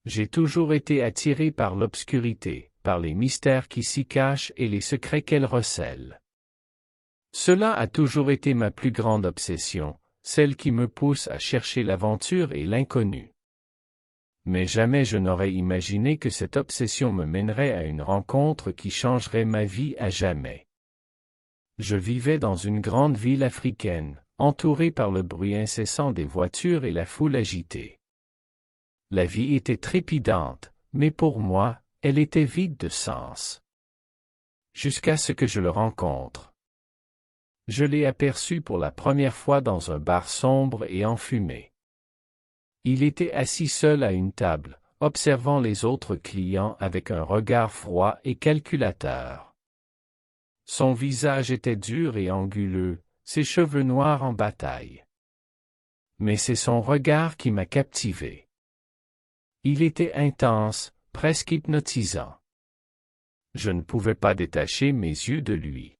J'ai toujours été attiré par l'obscurité, par les mystères qui s'y cachent et les secrets qu'elle recèle. Cela a toujours été ma plus grande obsession, celle qui me pousse à chercher l'aventure et l'inconnu. Mais jamais je n'aurais imaginé que cette obsession me mènerait à une rencontre qui changerait ma vie à jamais. Je vivais dans une grande ville africaine, entouré par le bruit incessant des voitures et la foule agitée. La vie était trépidante, mais pour moi, elle était vide de sens. Jusqu'à ce que je le rencontre. Je l'ai aperçu pour la première fois dans un bar sombre et enfumé. Il était assis seul à une table, observant les autres clients avec un regard froid et calculateur. Son visage était dur et anguleux, ses cheveux noirs en bataille. Mais c'est son regard qui m'a captivé. Il était intense, presque hypnotisant. Je ne pouvais pas détacher mes yeux de lui.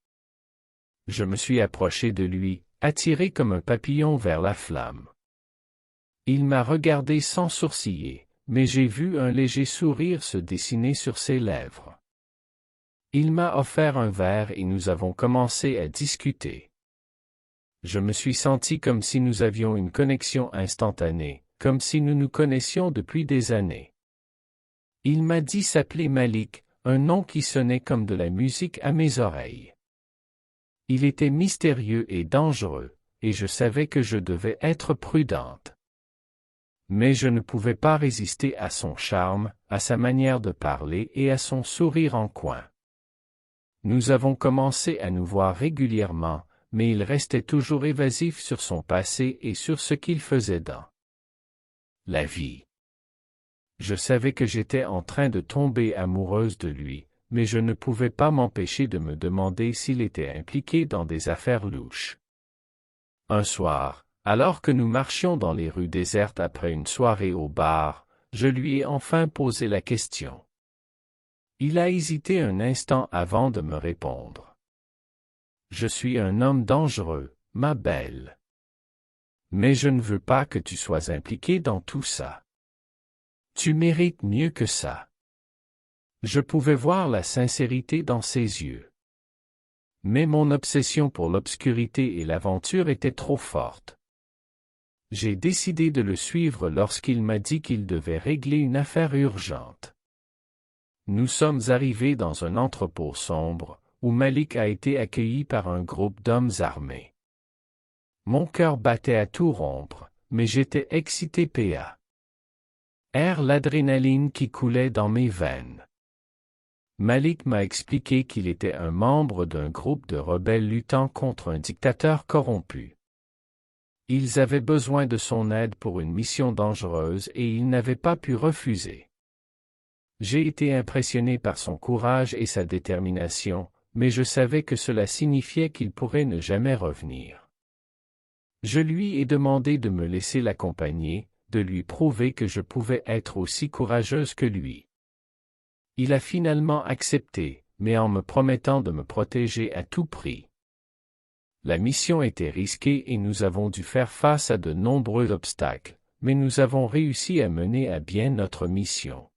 Je me suis approché de lui, attiré comme un papillon vers la flamme. Il m'a regardé sans sourciller, mais j'ai vu un léger sourire se dessiner sur ses lèvres. Il m'a offert un verre et nous avons commencé à discuter. Je me suis senti comme si nous avions une connexion instantanée, comme si nous nous connaissions depuis des années. Il m'a dit s'appeler Malik, un nom qui sonnait comme de la musique à mes oreilles. Il était mystérieux et dangereux, et je savais que je devais être prudente. Mais je ne pouvais pas résister à son charme, à sa manière de parler et à son sourire en coin. Nous avons commencé à nous voir régulièrement, mais il restait toujours évasif sur son passé et sur ce qu'il faisait dans la vie. Je savais que j'étais en train de tomber amoureuse de lui, mais je ne pouvais pas m'empêcher de me demander s'il était impliqué dans des affaires louches. Un soir, alors que nous marchions dans les rues désertes après une soirée au bar, je lui ai enfin posé la question. Il a hésité un instant avant de me répondre. Je suis un homme dangereux, ma belle. Mais je ne veux pas que tu sois impliquée dans tout ça. Tu mérites mieux que ça. Je pouvais voir la sincérité dans ses yeux. Mais mon obsession pour l'obscurité et l'aventure était trop forte. J'ai décidé de le suivre lorsqu'il m'a dit qu'il devait régler une affaire urgente. Nous sommes arrivés dans un entrepôt sombre, où Malik a été accueilli par un groupe d'hommes armés. Mon cœur battait à tout rompre, mais j'étais excité l'adrénaline qui coulait dans mes veines. Malik m'a expliqué qu'il était un membre d'un groupe de rebelles luttant contre un dictateur corrompu. Ils avaient besoin de son aide pour une mission dangereuse et ils n'avaient pas pu refuser. J'ai été impressionné par son courage et sa détermination, mais je savais que cela signifiait qu'il pourrait ne jamais revenir. Je lui ai demandé de me laisser l'accompagner, de lui prouver que je pouvais être aussi courageuse que lui. Il a finalement accepté, mais en me promettant de me protéger à tout prix. La mission était risquée et nous avons dû faire face à de nombreux obstacles, mais nous avons réussi à mener à bien notre mission.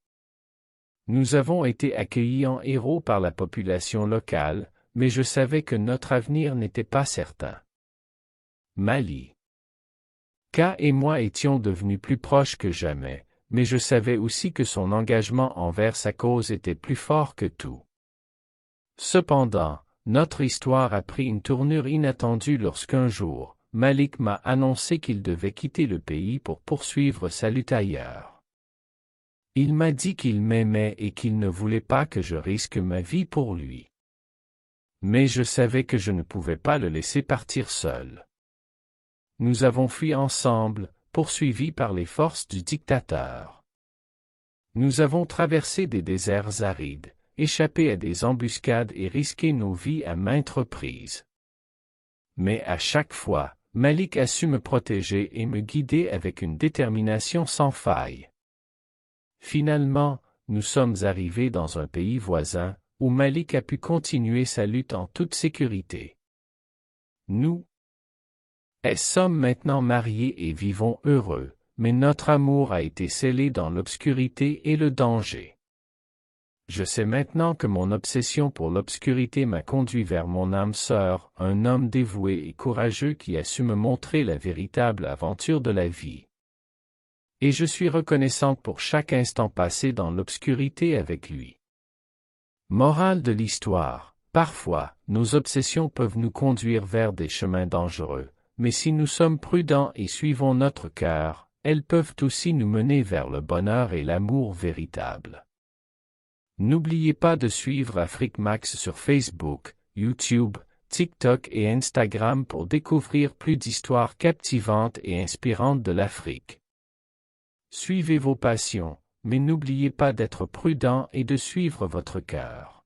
Nous avons été accueillis en héros par la population locale, mais je savais que notre avenir n'était pas certain. Mali. K et moi étions devenus plus proches que jamais, mais je savais aussi que son engagement envers sa cause était plus fort que tout. Cependant, notre histoire a pris une tournure inattendue lorsqu'un jour, Malik m'a annoncé qu'il devait quitter le pays pour poursuivre sa lutte ailleurs. Il m'a dit qu'il m'aimait et qu'il ne voulait pas que je risque ma vie pour lui. Mais je savais que je ne pouvais pas le laisser partir seul. Nous avons fui ensemble, poursuivis par les forces du dictateur. Nous avons traversé des déserts arides, échappé à des embuscades et risqué nos vies à maintes reprises. Mais à chaque fois, Malik a su me protéger et me guider avec une détermination sans faille. Finalement, nous sommes arrivés dans un pays voisin, où Malik a pu continuer sa lutte en toute sécurité. Nous sommes maintenant mariés et vivons heureux, mais notre amour a été scellé dans l'obscurité et le danger. Je sais maintenant que mon obsession pour l'obscurité m'a conduit vers mon âme sœur, un homme dévoué et courageux qui a su me montrer la véritable aventure de la vie. Et je suis reconnaissante pour chaque instant passé dans l'obscurité avec lui. Morale de l'histoire: parfois, nos obsessions peuvent nous conduire vers des chemins dangereux, mais si nous sommes prudents et suivons notre cœur, elles peuvent aussi nous mener vers le bonheur et l'amour véritable. N'oubliez pas de suivre Afrique Max sur Facebook, YouTube, TikTok et Instagram pour découvrir plus d'histoires captivantes et inspirantes de l'Afrique. Suivez vos passions, mais n'oubliez pas d'être prudent et de suivre votre cœur.